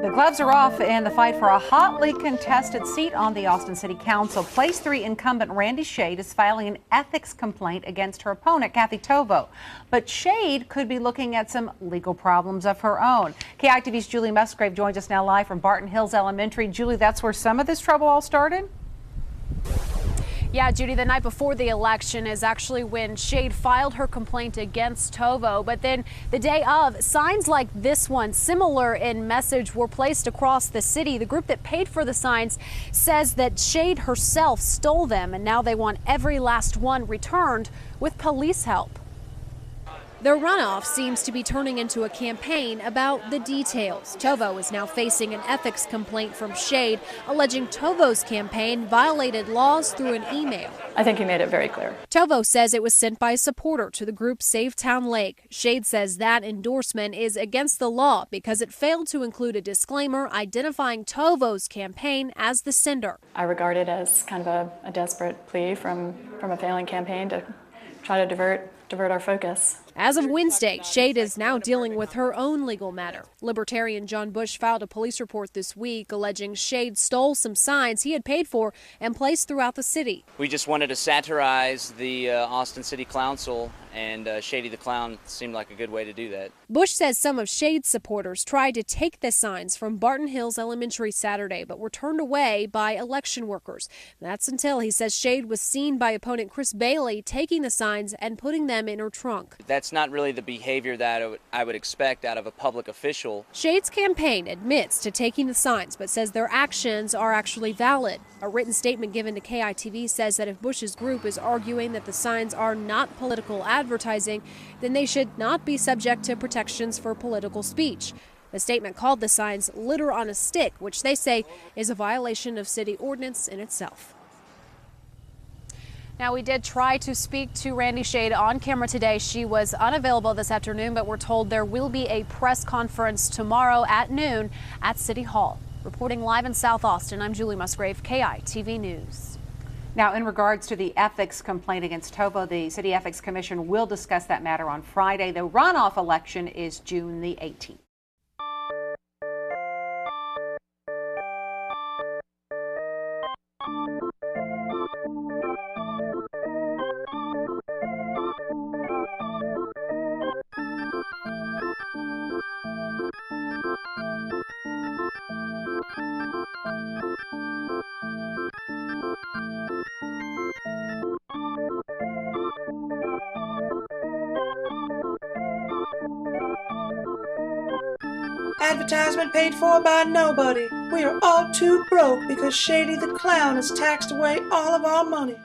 The gloves are off in the fight for a hotly contested seat on the Austin City Council. Place 3 incumbent Randi Shade is filing an ethics complaint against her opponent, Kathie Tovo. But Shade could be looking at some legal problems of her own. KITV's Julie Musgrave joins us now live from Barton Hills Elementary. Julie, that's where some of this trouble all started? Yeah, Judy, the night before the election is actually when Shade filed her complaint against Tovo. But then the day of, signs like this one, similar in message, were placed across the city. The group that paid for the signs says that Shade herself stole them, and now they want every last one returned with police help. The runoff seems to be turning into a campaign about the details. Tovo is now facing an ethics complaint from Shade, alleging Tovo's campaign violated laws through an email. I think he made it very clear. Tovo says it was sent by a supporter to the group Save Town Lake. Shade says that endorsement is against the law because it failed to include a disclaimer identifying Tovo's campaign as the sender. I regard it as kind of a desperate plea from a failing campaign to try to divert our focus. As of Wednesday, Shade is now dealing with her own legal matter. Libertarian John Bush filed a police report this week alleging Shade stole some signs he had paid for and placed throughout the city. We just wanted to satirize the Austin City Council, and Shady the Clown seemed like a good way to do that. Bush says some of Shade's supporters tried to take the signs from Barton Hills Elementary Saturday, but were turned away by election workers. That's until he says Shade was seen by opponent Chris Bailey taking the signs and putting them in her trunk. That's not really the behavior that I would expect out of a public official. Shade's campaign admits to taking the signs, but says their actions are actually valid. A written statement given to KITV says that if Bush's group is arguing that the signs are not political advertising, then they should not be subject to protections for political speech. The statement called the signs litter on a stick, which they say is a violation of city ordinance in itself. Now, we did try to speak to Randi Shade on camera today. She was unavailable this afternoon, but we're told there will be a press conference tomorrow at noon at City Hall. Reporting live in South Austin, I'm Julie Musgrave, KITV News. Now, in regards to the ethics complaint against Tovo, the City Ethics Commission will discuss that matter on Friday. The runoff election is June the 18th. Advertisement paid for by nobody. We are all too broke because Shady the Clown has taxed away all of our money.